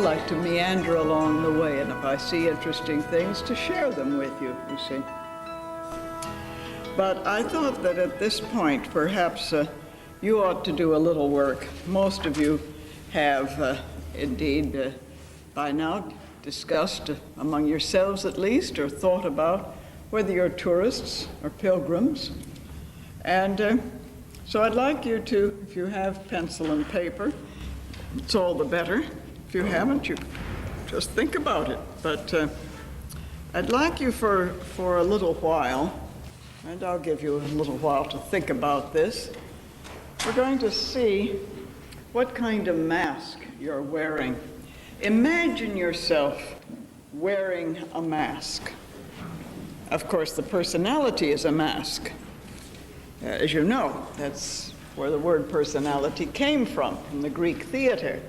like to meander along the way, and if I see interesting things, to share them with you, you see. But I thought that at this point, perhaps you ought to do a little work. Most of you have indeed by now discussed among yourselves at least, or thought about whether you're tourists or pilgrims. And so I'd like you to, if you have pencil and paper, it's all the better. If you haven't, you just think about it. But I'd like you for a little while, and I'll give you a little while to think about this. We're going to see what kind of mask you're wearing. Imagine yourself wearing a mask. Of course, the personality is a mask. As you know, that's where the word personality came from the Greek theater,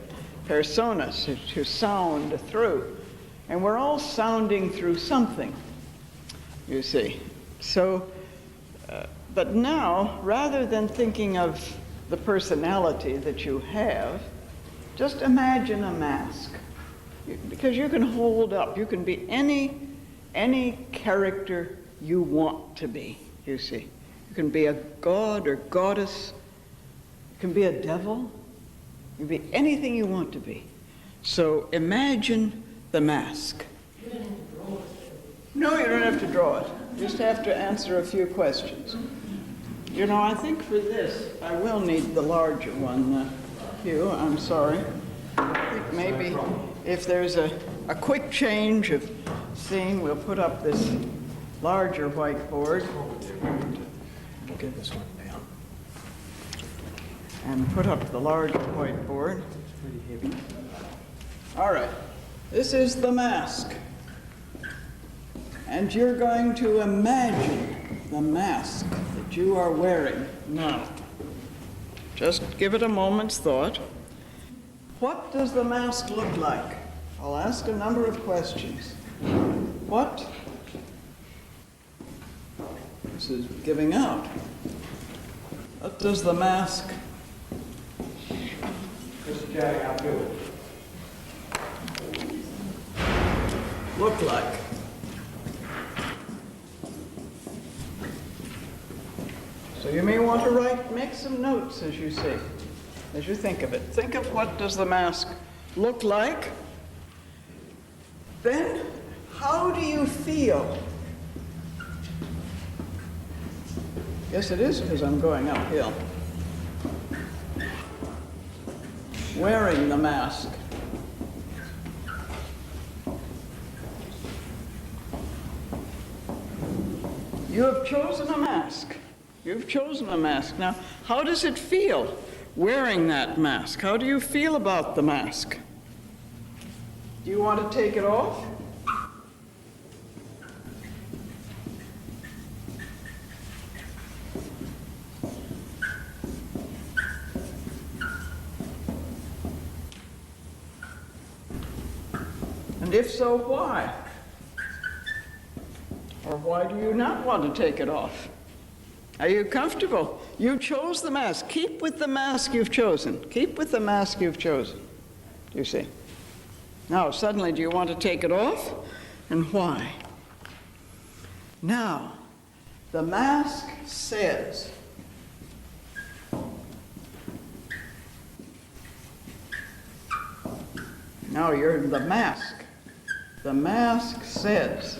personas, to sound through. And we're all sounding through something, you see. So, but now, rather than thinking of the personality that you have, just imagine a mask. Because you can hold up, you can be any character you want to be, you see. You can be a god or goddess, you can be a devil, you can be anything you want to be. So imagine the mask. No, you don't have to draw it. You just have to answer a few questions. You know, I think for this, I will need the larger one, Hugh, I'm sorry. I think maybe if there's a quick change of scene, we'll put up this larger whiteboard. Get this one down. And put up the larger whiteboard. Pretty heavy. All right, this is the mask. And you're going to imagine the mask that you are wearing now. Just give it a moment's thought. What does the mask look like? I'll ask a number of questions. What? This is giving out. What does the mask look like? So you may want to make some notes as you see, as you think of it. Think of what does the mask look like. Then, how do you feel? Yes, it is because I'm going uphill. Wearing the mask. You have chosen a mask. You've chosen a mask. Now, how does it feel wearing that mask? How do you feel about the mask? Do you want to take it off? And if so, why? Or why do you not want to take it off? Are you comfortable? You chose the mask. Keep with the mask you've chosen. Keep with the mask you've chosen, you see. Now, suddenly, do you want to take it off? And why? Now, the mask says, now you're the mask. The mask says,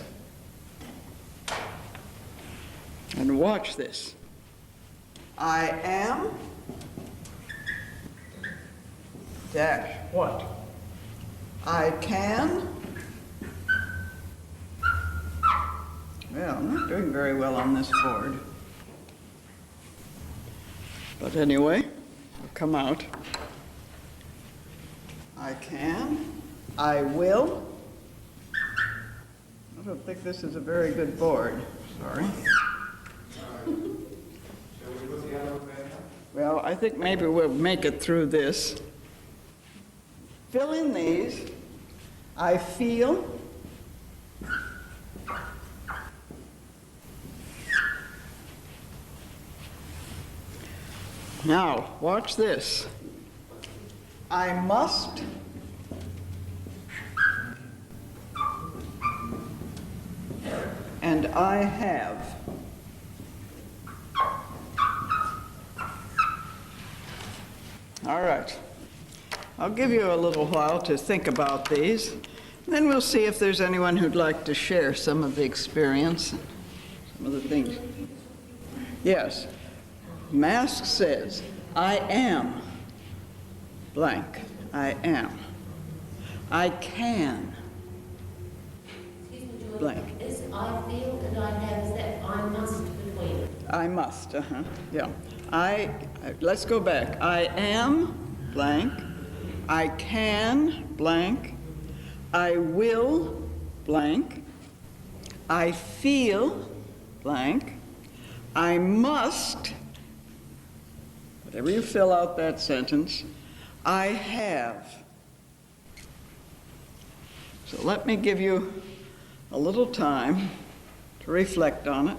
and watch this, I am dash what? I can. Well, I'm not doing very well on this board. But anyway, I'll come out. I can. I will. I don't think this is a very good board. Sorry. Well, I think maybe we'll make it through this. Fill in these. I feel. Now, watch this. I must. I have. All right. I'll give you a little while to think about these. Then we'll see if there's anyone who'd like to share some of the experience, some of the things. Yes. Mask says, I am blank. I am. I can blank. Is I feel and I have, is that I must between? I must, yeah. Let's go back. I am blank. I can blank. I will blank. I feel blank. I must, whatever you fill out that sentence, I have. So let me give you a little time to reflect on it.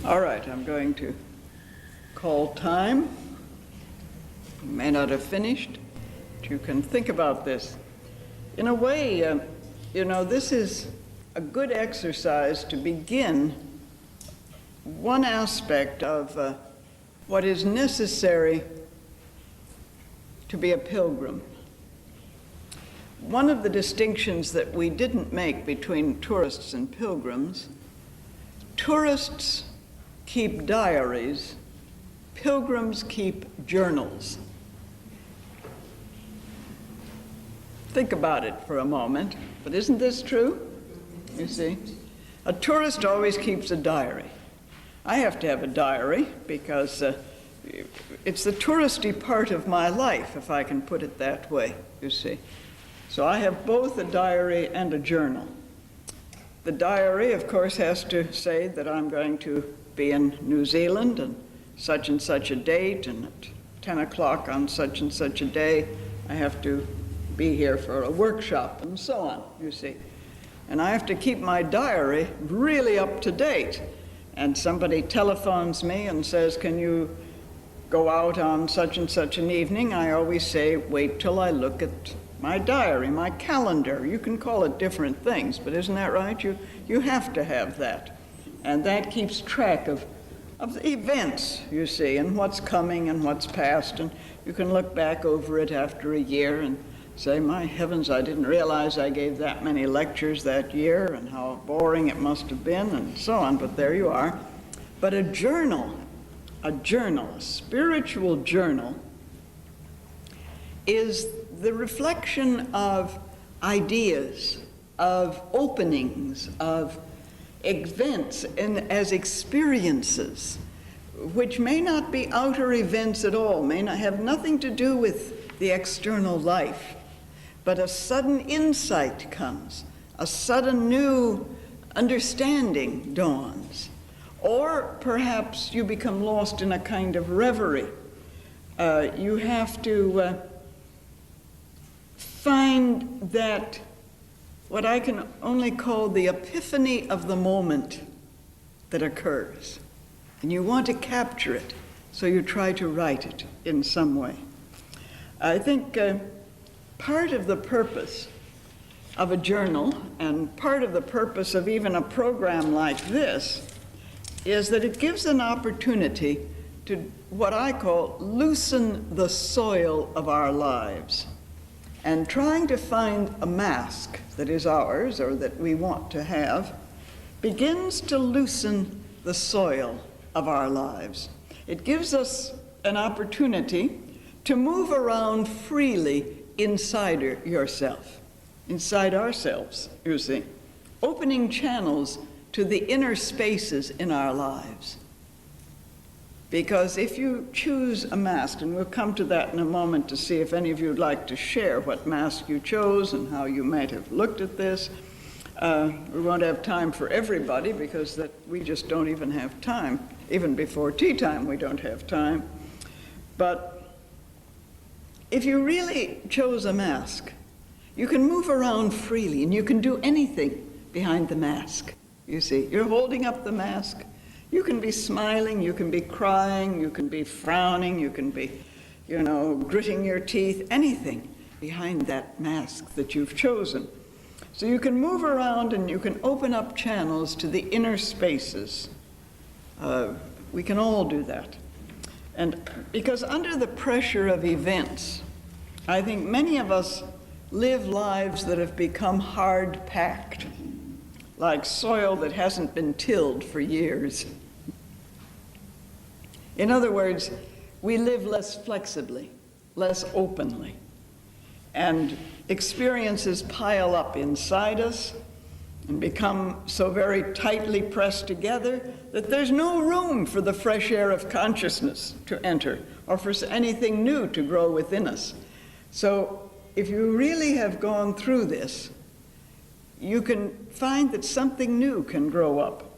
All right, I'm going to call time. You may not have finished, but you can think about this. In a way, this is a good exercise to begin one aspect of what is necessary to be a pilgrim. One of the distinctions that we didn't make between tourists and pilgrims, tourists keep diaries, pilgrims keep journals. Think about it for a moment, but isn't this true? You see, a tourist always keeps a diary. I have to have a diary because it's the touristy part of my life, if I can put it that way, you see. So I have both a diary and a journal. The diary, of course, has to say that I'm going to be in New Zealand and such a date, and at 10 o'clock on such and such a day, I have to be here for a workshop, and so on, you see. And I have to keep my diary really up to date. And somebody telephones me and says, can you go out on such and such an evening? I always say, wait till I look at my diary, my calendar. You can call it different things, but isn't that right? You have to have that. And that keeps track of the events, you see, and what's coming and what's past. And you can look back over it after a year and say, my heavens, I didn't realize I gave that many lectures that year and how boring it must have been and so on, but there you are. But a journal, a spiritual journal, is the reflection of ideas, of openings, of events and as experiences, which may not be outer events at all, may not have nothing to do with the external life, but a sudden insight comes, a sudden new understanding dawns, or perhaps you become lost in a kind of reverie. You have to find that what I can only call the epiphany of the moment that occurs. And you want to capture it, so you try to write it in some way. I think part of the purpose of a journal, and part of the purpose of even a program like this, is that it gives an opportunity to to what I call loosen the soil of our lives. And trying to find a mask that is ours or that we want to have begins to loosen the soil of our lives. It gives us an opportunity to move around freely inside yourself, inside ourselves, you see, opening channels to the inner spaces in our lives. Because if you choose a mask, and we'll come to that in a moment to see if any of you would like to share what mask you chose and how you might have looked at this. We won't have time for everybody because we just don't even have time. Even before tea time, we don't have time. But if you really chose a mask, you can move around freely and you can do anything behind the mask. You see, you're holding up the mask. You can be smiling, you can be crying, you can be frowning, you can be, gritting your teeth, anything behind that mask that you've chosen. So you can move around and you can open up channels to the inner spaces. We can all do that. And because under the pressure of events, I think many of us live lives that have become hard-packed, like soil that hasn't been tilled for years. In other words, we live less flexibly, less openly, and experiences pile up inside us and become so very tightly pressed together that there's no room for the fresh air of consciousness to enter or for anything new to grow within us. So if you really have gone through this, you can find that something new can grow up.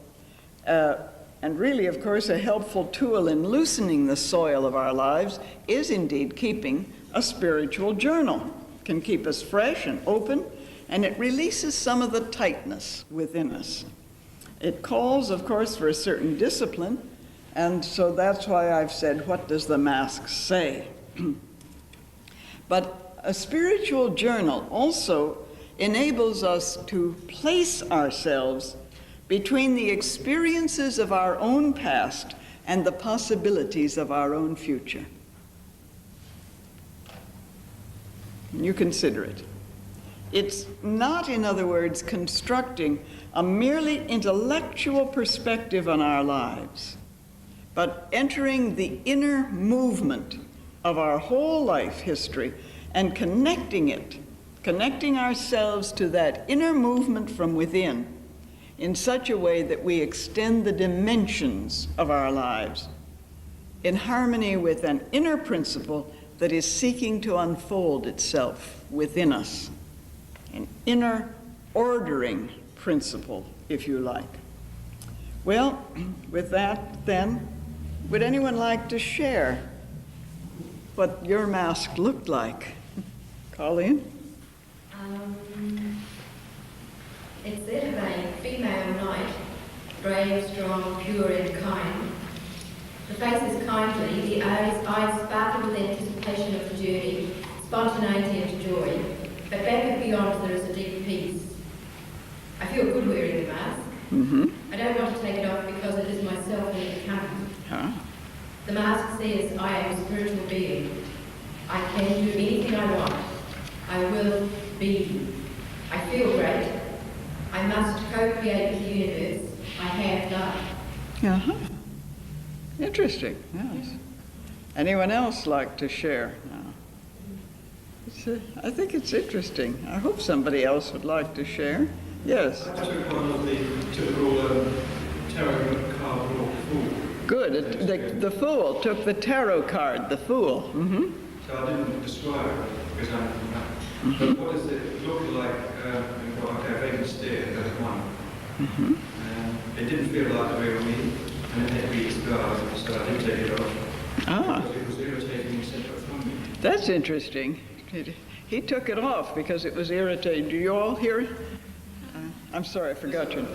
And really, of course, a helpful tool in loosening the soil of our lives is indeed keeping a spiritual journal. It can keep us fresh and open, and it releases some of the tightness within us. It calls, of course, for a certain discipline, and so that's why I've said, what does the mask say? But a spiritual journal also enables us to place ourselves between the experiences of our own past and the possibilities of our own future. You consider it. It's not, in other words, constructing a merely intellectual perspective on our lives, but entering the inner movement of our whole life history and connecting ourselves to that inner movement from within in such a way that we extend the dimensions of our lives in harmony with an inner principle that is seeking to unfold itself within us, an inner ordering principle, if you like. Well, with that then, would anyone like to share what your mask looked like? Colleen? It's that of a female knight, brave, strong, pure and kind. The face is kindly, the eyes sparkle with anticipation of the journey, spontaneity and joy, but back and beyond there is a deep peace. I feel good wearing the mask. Mm-hmm. I don't want to take it off because it is myself in its company. Huh? The mask says I am a spiritual being. I can do anything I want. I will be. I feel great. I must co-create with the universe. I have done. Uh-huh. Interesting, yes. Anyone else like to share now? I think it's interesting. I hope somebody else would like to share. Yes. I took one of the typical tarot card or fool. Good. The Fool took the tarot card, the Fool. Mm-hmm. So I didn't describe it because I'm But what does it look like? I vaguely stared at one. Mm-hmm. It didn't feel like the real me, and it had big scars, so I did take it off. Ah. Because it was irritating and separate from me. That's interesting. He took it off because it was irritating. Do you all hear it? I'm sorry, I forgot your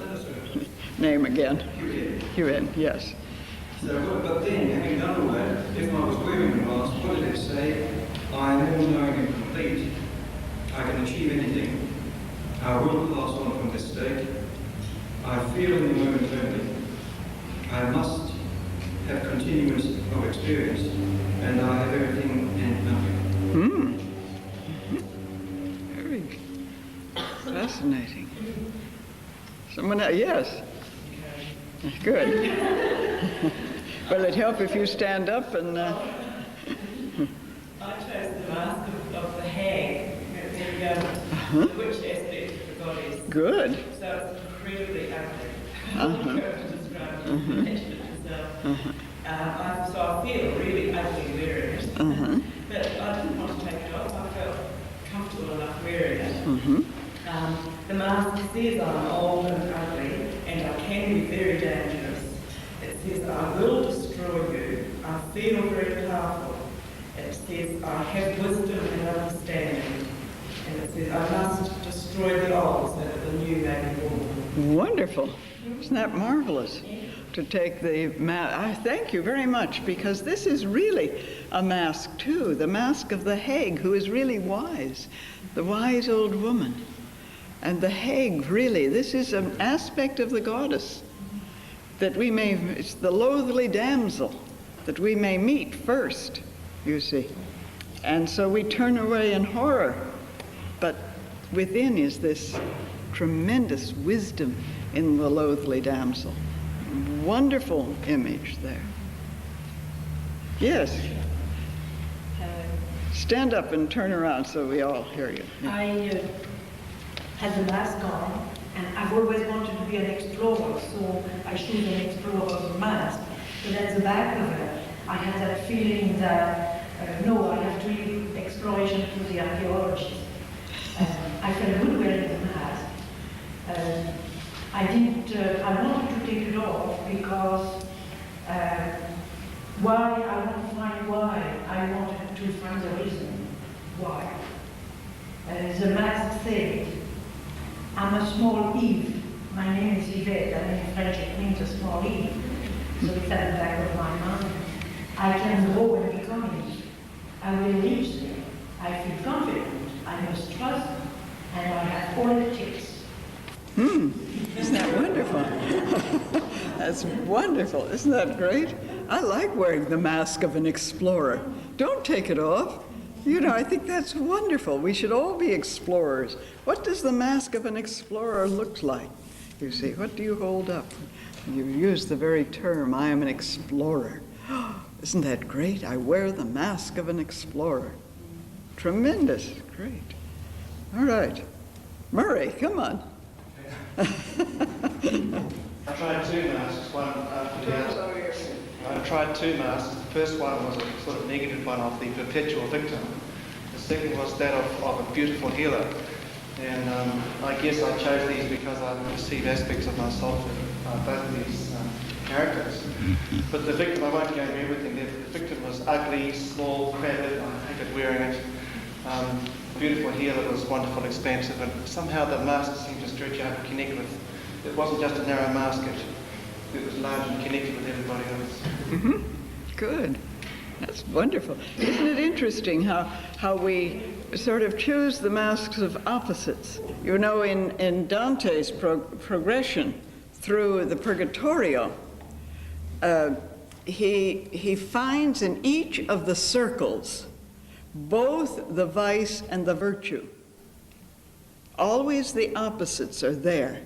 name again. Huyen, yes. So, but then, having done all that, if I was wearing the mask, what did it say? I am all-knowing and complete. I can achieve anything. I will pass on from this state. I feel in the moment only. I must have continuance of experience, and I have everything and nothing. Very fascinating. Someone else? Yes. Good. Will it help if you stand up and... I chose the mask of the hag, the witch aspect of the goddess. Good. So it's incredibly ugly. I don't know how to describe it. Imagine it yourself. So I feel really ugly wearing it. But I didn't want to take it off. I felt comfortable enough wearing it. The mask says I'm old and ugly, and I can be very dangerous. It says I will destroy you. I feel very powerful. It says I have wisdom and understanding. And it says I must destroy the old so that the new may be born. Wonderful. Isn't that marvelous? To take the mask. I thank you very much, because this is really a mask too. The mask of the hag, who is really wise. The wise old woman. And the hag, really, this is an aspect of the goddess that we may, it's the loathly damsel that we may meet first, you see. And so we turn away in horror, but within is this tremendous wisdom in the loathly damsel. Wonderful image there. Yes. Stand up and turn around so we all hear you. Yeah. I had the mask on, and I've always wanted to be an explorer, so I choose an explorer's mask. But at the back of it, I had that feeling that, no, I have to leave exploration to the archaeologists. I felt good wearing the mask. I wanted to take it off because why, I want to find why. I wanted to find the reason why. The mask said, I'm a small Eve. My name is Yvette, and in French it means a small Eve. So it's at the back of my mind. I can grow and become Eve. I will reach there. I feel confident. I must trust, and I have all it takes. Isn't that wonderful? That's wonderful. Isn't that great? I like wearing the mask of an explorer. Don't take it off. You know, I think that's wonderful. We should all be explorers. What does the mask of an explorer look like? You see, what do you hold up? You use the very term, I am an explorer. Isn't that great? I wear the mask of an explorer. Tremendous. Great. All right. Murray, come on. I tried two masks, one after the other. I tried two masks. The first one was a sort of negative one of the perpetual victim. The second was that of a beautiful healer. And I guess I chose these because I perceive aspects of myself in both of these characters. But the victim, I won't go into everything. The victim was ugly, small, crabbed. I hated wearing it. The beautiful healer was wonderful, expansive, and somehow the mask seemed to stretch out and connect with. It wasn't just a narrow mask. It was large and connected with everybody else. Good. That's wonderful. Isn't it interesting how we sort of choose the masks of opposites? You know, in Dante's progression through the Purgatorio, he finds in each of the circles both the vice and the virtue. Always the opposites are there.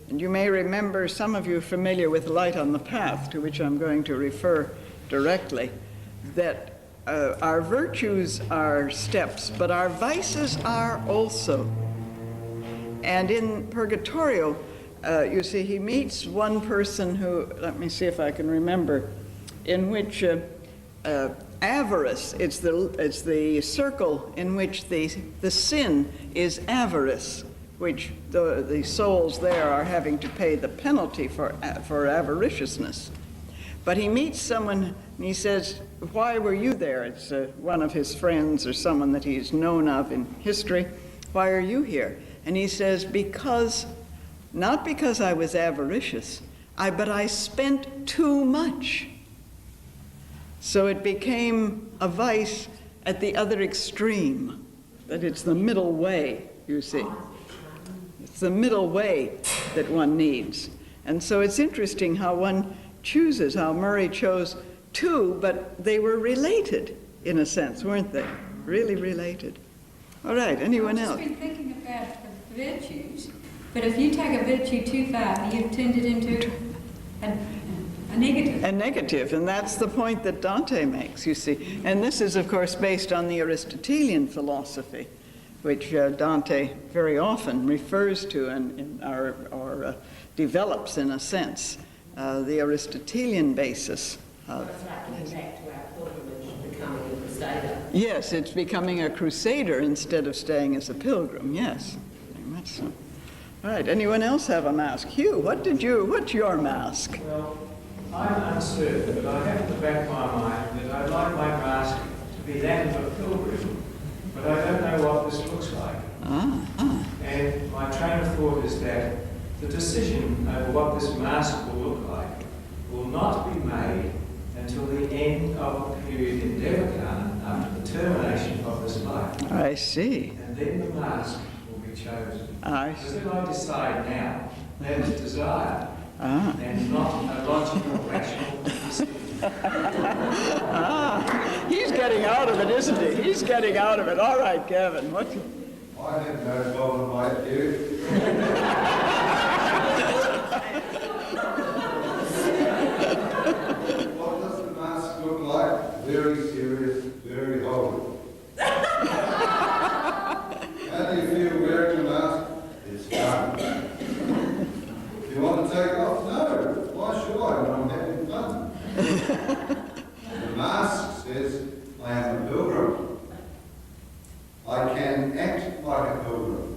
And you may remember, some of you familiar with Light on the Path, to which I'm going to refer directly, that our virtues are steps, but our vices are also. And in Purgatorio, you see, he meets one person who, let me see if I can remember, in which avarice, it's the circle in which the sin is avarice, which the souls there are having to pay the penalty for avariciousness. But he meets someone and he says, why were you there? It's one of his friends or someone that he's known of in history. Why are you here? And he says, not because I was avaricious, but I spent too much. So it became a vice at the other extreme, that it's the middle way, you see. It's the middle way that one needs. And so it's interesting how one chooses, how Murray chose two, but they were related in a sense, weren't they? Really related. All right, anyone else? I've just been thinking about the virtues, but if you take a virtue too far, you've turned it into a negative. A negative, and that's the point that Dante makes, you see. And this is, of course, based on the Aristotelian philosophy, which Dante very often refers to or develops in a sense, the Aristotelian basis. It's like getting back to our pilgrimage, becoming a crusader. Yes, it's becoming a crusader instead of staying as a pilgrim, yes. Very much so. All right, anyone else have a mask? Hugh, what's your mask? Well, I'm uncertain, but I have in the back of my mind that I'd like my mask to be that of a pilgrim, but I don't know what this looks like. And my train of thought is that the decision over what this mask will look like will not be made until the end of the period in Devachan, after the termination of this life. I see. And then the mask will be chosen. I Because see. if I decide now, that is desire, Ah. and not a logical, rational decision. He's getting out of it, isn't he? He's getting out of it. All right, Gavin, what? I have no problem, mate, you. What does the mask look like? Very serious, very holy. How do you feel wearing the mask? It's fun. Do you want to take it off? No. Why should I when I'm having fun? The mask says I am a pilgrim. I can act like a pilgrim.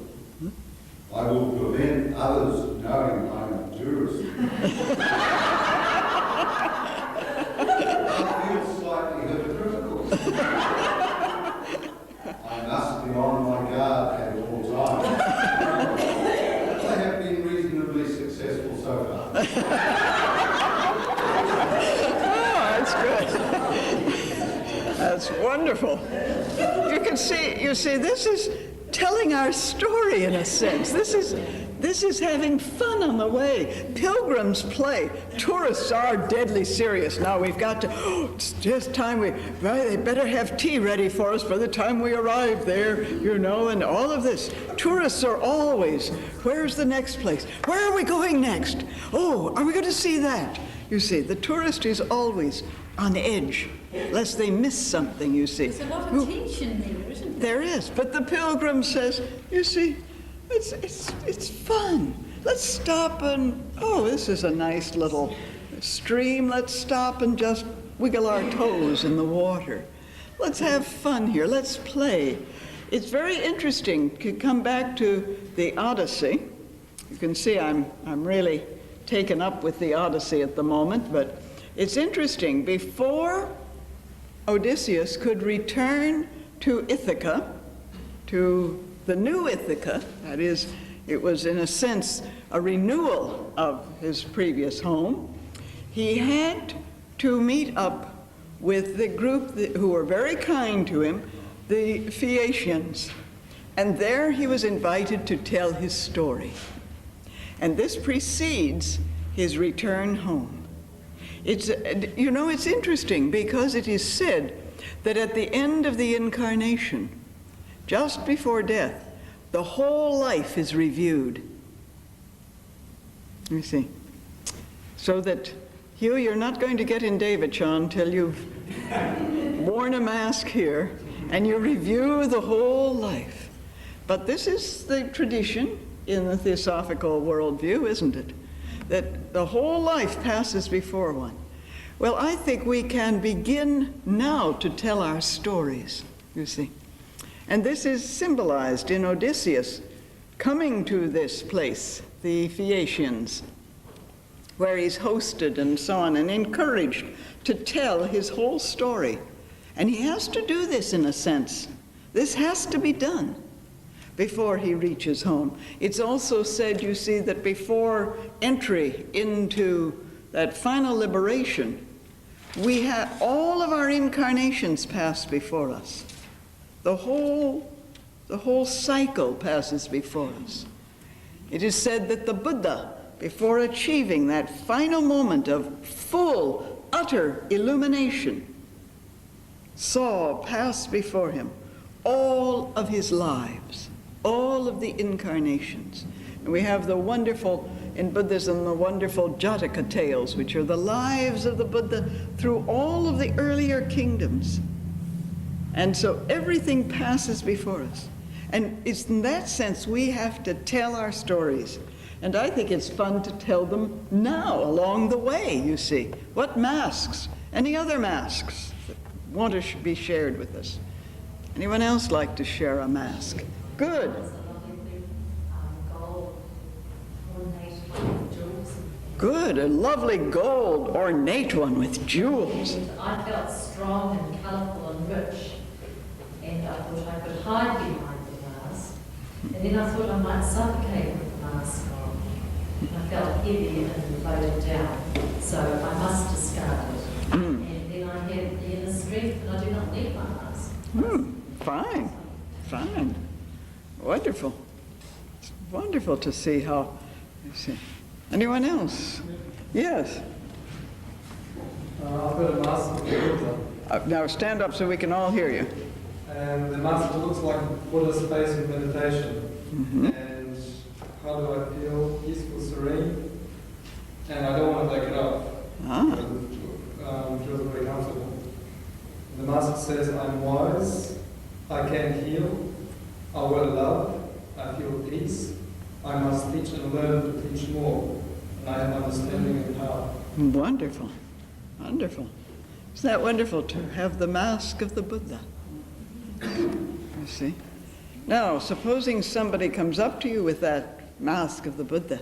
I will prevent others knowing I'm a tourist. I feel slightly hypocritical. I must be on my guard at all times. I have been reasonably successful so far. Oh, that's good. That's wonderful. You see, this is telling our story in a sense. This is having fun on the way. Pilgrims play. Tourists are deadly serious. Now we've got to, it's just time they better have tea ready for us by the time we arrive there, and all of this. Tourists are always, where's the next place? Where are we going next? Oh, are we going to see that? You see, the tourist is always on edge, lest they miss something, you see. There's a lot of tension there, isn't there? There is, but the pilgrim says, you see, it's fun. Let's stop and, this is a nice little stream. Let's stop and just wiggle our toes in the water. Let's have fun here. Let's play. It's very interesting to come back to the Odyssey. You can see I'm really taken up with the Odyssey at the moment, but it's interesting. Before Odysseus could return to Ithaca, to the new Ithaca, that is, it was in a sense a renewal of his previous home, he had to meet up with the group who were very kind to him, the Phaeacians. And there he was invited to tell his story. And this precedes his return home. It's interesting because it is said that at the end of the incarnation, just before death, the whole life is reviewed. You see. So that, Hugh, you're not going to get in Devachan till you've worn a mask here and you review the whole life. But this is the tradition in the Theosophical worldview, isn't it? That the whole life passes before one. Well, I think we can begin now to tell our stories, you see. And this is symbolized in Odysseus coming to this place, the Phaeacians, where he's hosted and so on, and encouraged to tell his whole story. And he has to do this in a sense. This has to be done before he reaches home. It's also said, you see, that before entry into that final liberation, we have all of our incarnations pass before us. The whole cycle passes before us. It is said that the Buddha, before achieving that final moment of full utter illumination, saw pass before him all of his lives, all of the incarnations. And we have the wonderful, in Buddhism, the wonderful Jataka tales, which are the lives of the Buddha through all of the earlier kingdoms. And so everything passes before us. And it's in that sense we have to tell our stories. And I think it's fun to tell them now, along the way, you see. What masks? Any other masks that want to be shared with us? Anyone else like to share a mask? Good. Good, a lovely gold ornate one with jewels. I felt strong and colourful and rich, and I thought I could hide behind the mask. And then I thought I might suffocate with the mask on. I felt heavy and loaded down, so I must discard it. And then I had the inner strength, and I do not need my mask. Fine, fine, wonderful. It's wonderful to see how, you see. Anyone else? Yes. I've got a mask of the Buddha. Now stand up so we can all hear you. And the mask looks like Buddha's face in meditation. And how do I feel? Peaceful, serene. And I don't want to take it off. It feels very comfortable. The mask says, I'm wise, I can heal, I will love, I feel peace, I must teach and learn to teach more, and I have understanding and power. Wonderful, wonderful. Isn't that wonderful to have the mask of the Buddha? You see? Now, supposing somebody comes up to you with that mask of the Buddha,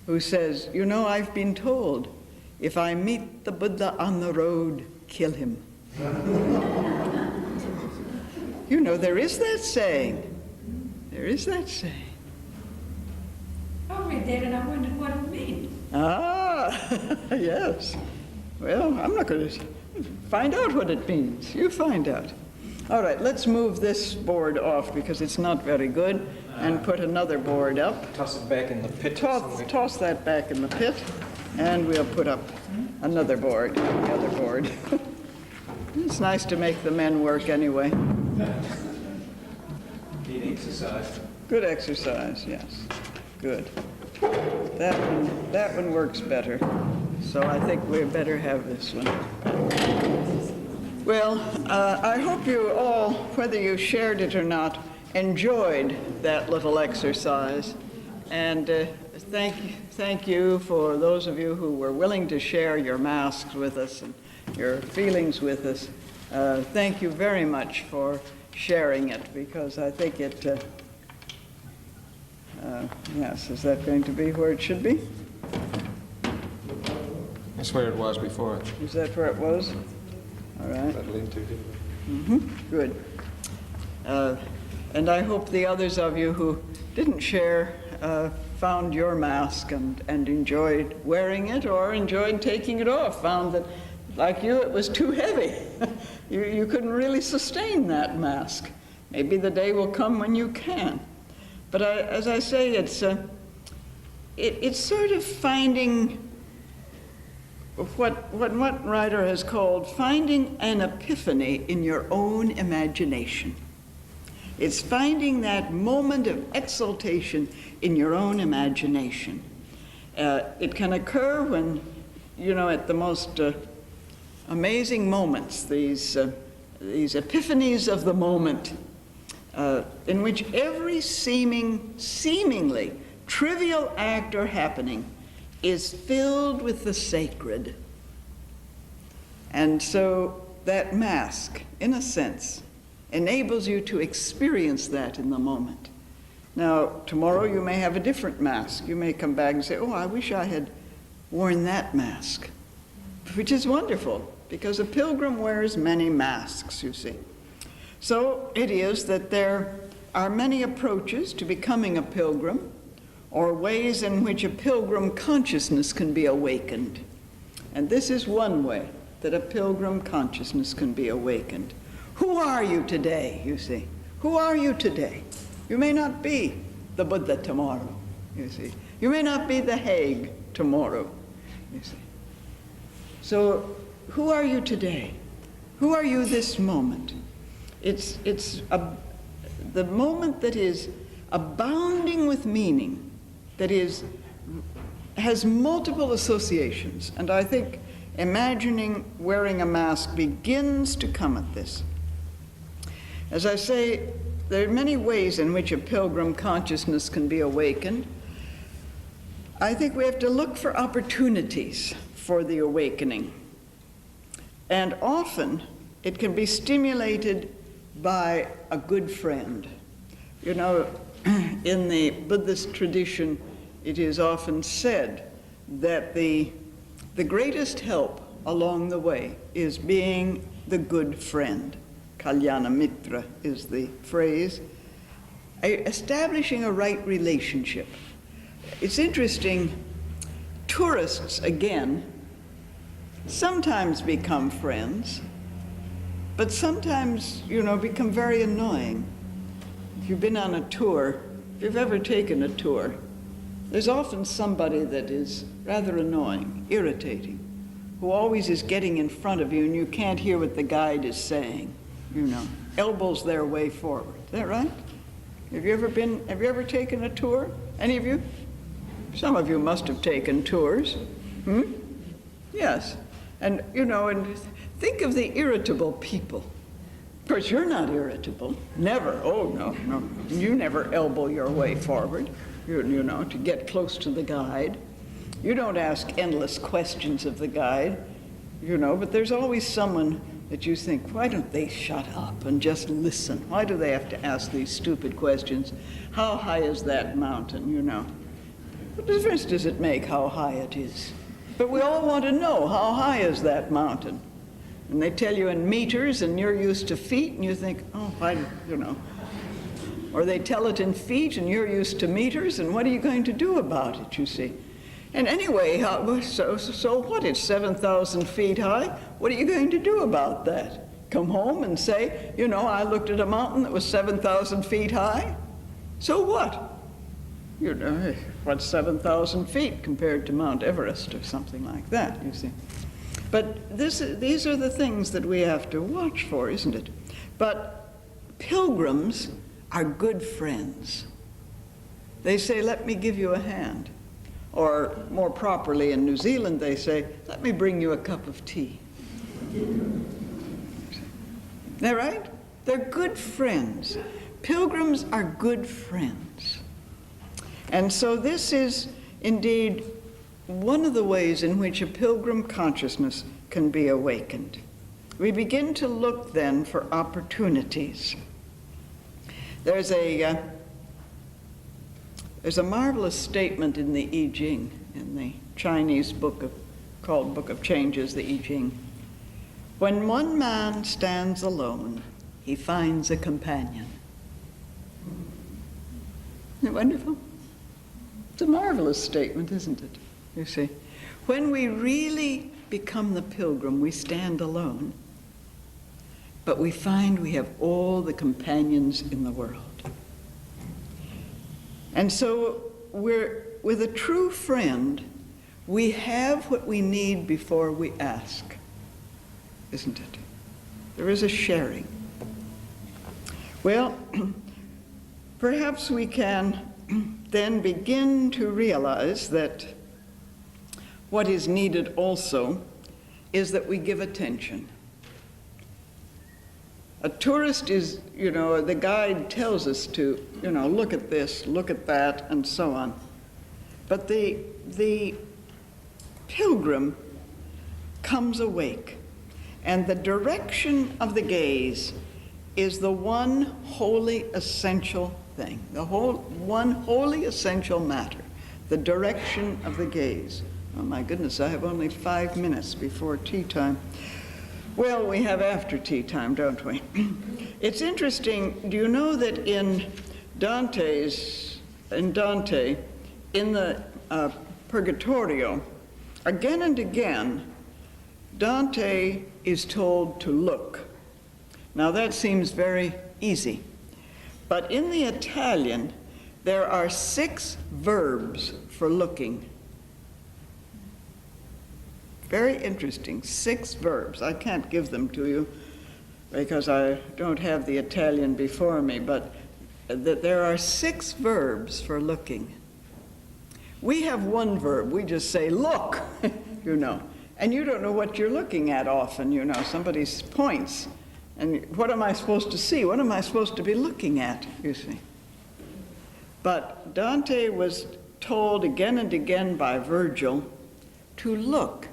who says, you know, I've been told, if I meet the Buddha on the road, kill him. You know, there is that saying. There is that saying. I read that and I wondered what it meant. Yes. Well, I'm not going to find out what it means. You find out. All right, let's move this board off because it's not very good and put another board up. Toss it back in the pit. Toss that back in the pit and we'll put up another board, the other board. It's nice to make the men work anyway. Need exercise. Good exercise, yes. Good. That one works better. So I think we better have this one. Well, I hope you all, whether you shared it or not, enjoyed that little exercise. And thank you for those of you who were willing to share your masks with us and your feelings with us. Thank you very much for sharing it, because I think it, yes, is that going to be where it should be? That's where it was before. Is that where it was? All right. That leaned too deep. Good. And I hope the others of you who didn't share found your mask and enjoyed wearing it or enjoyed taking it off, found that, like you, it was too heavy. You couldn't really sustain that mask. Maybe the day will come when you can. But as I say, it's sort of finding what one writer has called finding an epiphany in your own imagination. It's finding that moment of exaltation in your own imagination. It can occur when, you know, at the most amazing moments, these epiphanies of the moment, in which every seemingly trivial act or happening is filled with the sacred. And so that mask, in a sense, enables you to experience that in the moment. Now, tomorrow you may have a different mask. You may come back and say, oh, I wish I had worn that mask, which is wonderful, because a pilgrim wears many masks, you see. So it is that there are many approaches to becoming a pilgrim, or ways in which a pilgrim consciousness can be awakened. And this is one way that a pilgrim consciousness can be awakened. Who are you today, you see? Who are you today? You may not be the Buddha tomorrow, you see. You may not be the Hague tomorrow, you see. So who are you today? Who are you this moment? It's the moment that is abounding with meaning, that has multiple associations. And I think imagining wearing a mask begins to come at this. As I say, there are many ways in which a pilgrim consciousness can be awakened. I think we have to look for opportunities for the awakening. And often it can be stimulated by a good friend. You know, in the Buddhist tradition, it is often said that the greatest help along the way is being the good friend. Kalyana Mitra is the phrase. Establishing a right relationship. It's interesting, tourists, again, sometimes become friends, but sometimes, become very annoying. If you've been on a tour, if you've ever taken a tour, there's often somebody that is rather annoying, irritating, who always is getting in front of you and you can't hear what the guide is saying, elbows their way forward. Is that right? Have you ever taken a tour? Any of you? Some of you must have taken tours. Yes. And, and think of the irritable people. Of course, you're not irritable. Never. Oh, no. You never elbow your way forward, to get close to the guide. You don't ask endless questions of the guide, but there's always someone that you think, why don't they shut up and just listen? Why do they have to ask these stupid questions? How high is that mountain, What difference does it make how high it is? But we all want to know, how high is that mountain? And they tell you in meters, and you're used to feet, and you think, Or they tell it in feet, and you're used to meters, and what are you going to do about it, you see? And anyway, so what? It's 7,000 feet high. What are you going to do about that? Come home and say, I looked at a mountain that was 7,000 feet high? So what? What's 7,000 feet compared to Mount Everest or something like that, you see? But these are the things that we have to watch for, isn't it? But pilgrims are good friends. They say, let me give you a hand. Or more properly in New Zealand, they say, let me bring you a cup of tea. Isn't that right? They're good friends. Pilgrims are good friends. And so this is indeed one of the ways in which a pilgrim consciousness can be awakened. We begin to look then for opportunities. There's a marvelous statement in the I Ching, in the Chinese book called Book of Changes, the I Ching. When one man stands alone, he finds a companion. Isn't it wonderful? It's a marvelous statement, isn't it? You see, when we really become the pilgrim, we stand alone, but we find we have all the companions in the world. And so with a true friend, we have what we need before we ask, isn't it? There is a sharing. Well, perhaps we can then begin to realize that what is needed also is that we give attention. A tourist is, the guide tells us to, look at this, look at that, and so on. But the pilgrim comes awake, and the direction of the gaze is the one wholly essential thing, one wholly essential matter, the direction of the gaze. Oh my goodness, I have only 5 minutes before tea time. Well, we have after tea time, don't we? It's interesting, do you know that in Dante, in the Purgatorio, again and again, Dante is told to look. Now that seems very easy, but in the Italian, there are 6 verbs for looking. very interesting. 6 verbs. I can't give them to you because I don't have the Italian before me, but that there are 6 verbs for looking. We have 1 verb. We just say, look, you know. And you don't know what you're looking at often, you know. Somebody points. And what am I supposed to see? What am I supposed to be looking at, you see? But Dante was told again and again by Virgil to look,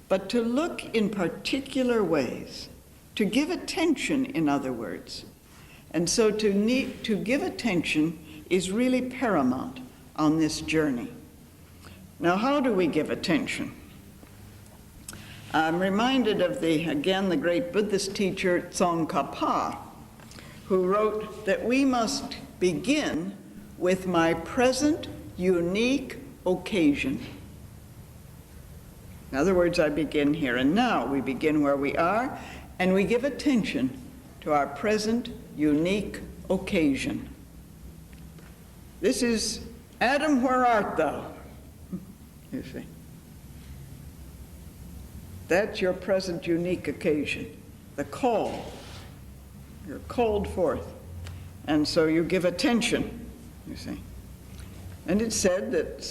but to look in particular ways, to give attention, in other words. And so to give attention is really paramount on this journey. Now, how do we give attention? I'm reminded of the great Buddhist teacher Tsongkhapa, who wrote that we must begin with my present unique occasion. In other words, I begin here and now. We begin where we are, and we give attention to our present unique occasion. This is, Adam, where art thou? You see. That's your present unique occasion, the call. You're called forth. And so you give attention, you see. And it's said that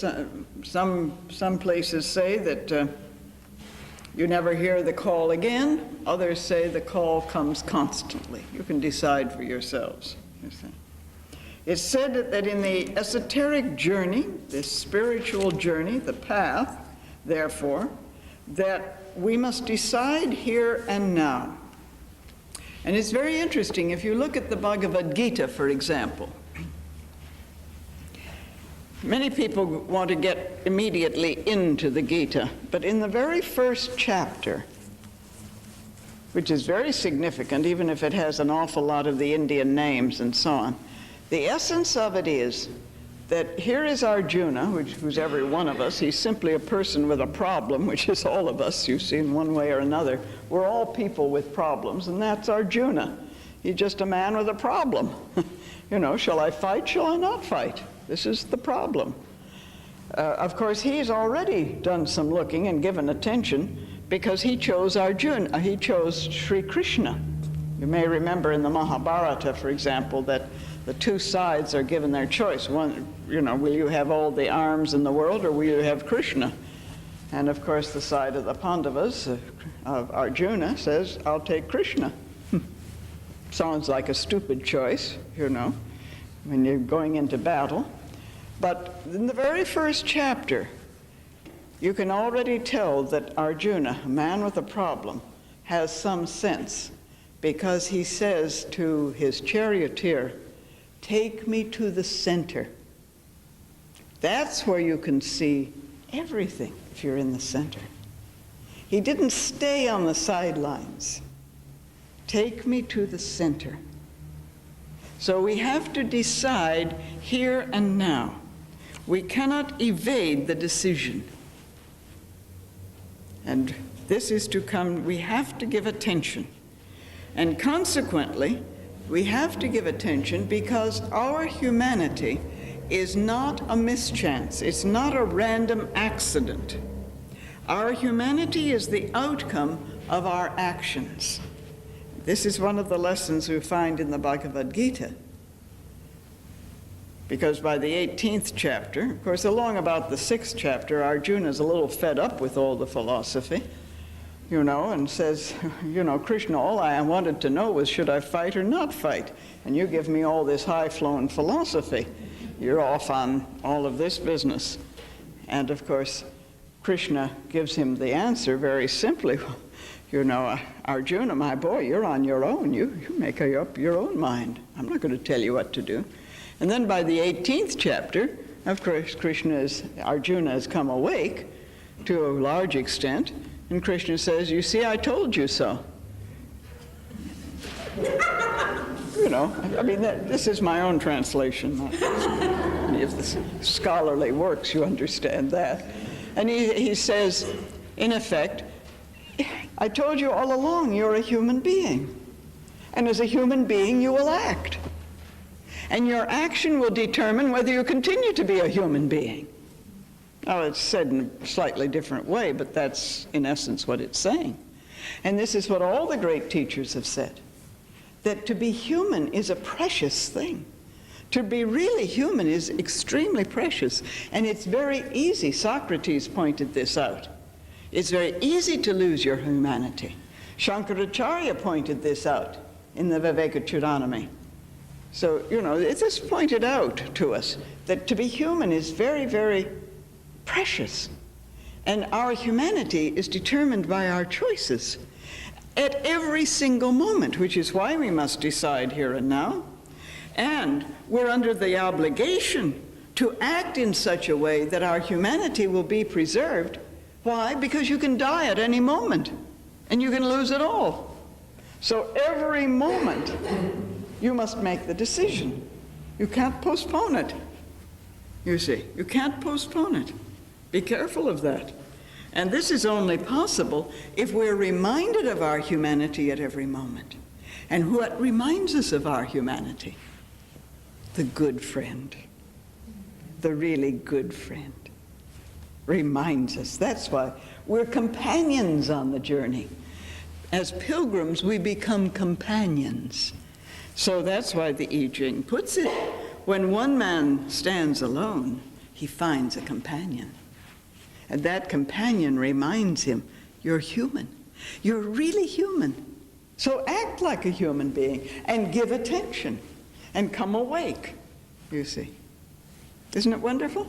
some places say that you never hear the call again. Others say the call comes constantly. You can decide for yourselves, you see. It's said that in the esoteric journey, this spiritual journey, the path, therefore, that we must decide here and now. And it's very interesting. If you look at the Bhagavad Gita, for example, many people want to get immediately into the Gita, but in the very first chapter, which is very significant, even if it has an awful lot of the Indian names and so on, the essence of it is that here is Arjuna, who's every one of us. He's simply a person with a problem, which is all of us, you see, in one way or another. We're all people with problems, and that's Arjuna. He's just a man with a problem. You know, shall I fight, shall I not fight? This is the problem. Of course, he's already done some looking and given attention because he chose Arjuna. He chose Sri Krishna. You may remember in the Mahabharata, for example, that the 2 sides are given their choice. One, you know, will you have all the arms in the world or will you have Krishna? And of course, the side of the Pandavas, of Arjuna, says, I'll take Krishna. Sounds like a stupid choice, you know, when you're going into battle. But in the very first chapter, you can already tell that Arjuna, a man with a problem, has some sense, because he says to his charioteer, take me to the center. That's where you can see everything if you're in the center. He didn't stay on the sidelines. Take me to the center. So we have to decide here and now. We cannot evade the decision. And this is to come, we have to give attention. And consequently, we have to give attention because our humanity is not a mischance. It's not a random accident. Our humanity is the outcome of our actions. This is one of the lessons we find in the Bhagavad Gita. Because by the 18th chapter, of course, along about the 6th chapter, Arjuna's a little fed up with all the philosophy, you know, and says, you know, Krishna, all I wanted to know was should I fight or not fight? And you give me all this high-flown philosophy. You're off on all of this business. And of course, Krishna gives him the answer very simply. You know, Arjuna, my boy, you're on your own. You make up your own mind. I'm not going to tell you what to do. And then by the 18th chapter, of course, Arjuna has come awake to a large extent, and Krishna says, you see, I told you so. You know, I mean, this is my own translation. If the scholarly works, you understand that. And he says, in effect, I told you all along you're a human being. And as a human being, you will act. And your action will determine whether you continue to be a human being. Oh, it's said in a slightly different way, but that's in essence what it's saying. And this is what all the great teachers have said, that to be human is a precious thing. To be really human is extremely precious, and it's very easy. Socrates pointed this out. It's very easy to lose your humanity. Shankaracharya pointed this out in the Vivekachudamani. So, it is pointed out to us that to be human is very, very precious. And our humanity is determined by our choices at every single moment, which is why we must decide here and now. And we're under the obligation to act in such a way that our humanity will be preserved. Why? Because you can die at any moment, and you can lose it all. So every moment, you must make the decision. You can't postpone it. You see, you can't postpone it. Be careful of that. And this is only possible if we're reminded of our humanity at every moment. And what reminds us of our humanity? The good friend. The really good friend reminds us. That's why we're companions on the journey. As pilgrims, we become companions. So that's why the I Ching puts it, when one man stands alone, he finds a companion. And that companion reminds him, you're human. You're really human. So act like a human being and give attention and come awake, you see. Isn't it wonderful?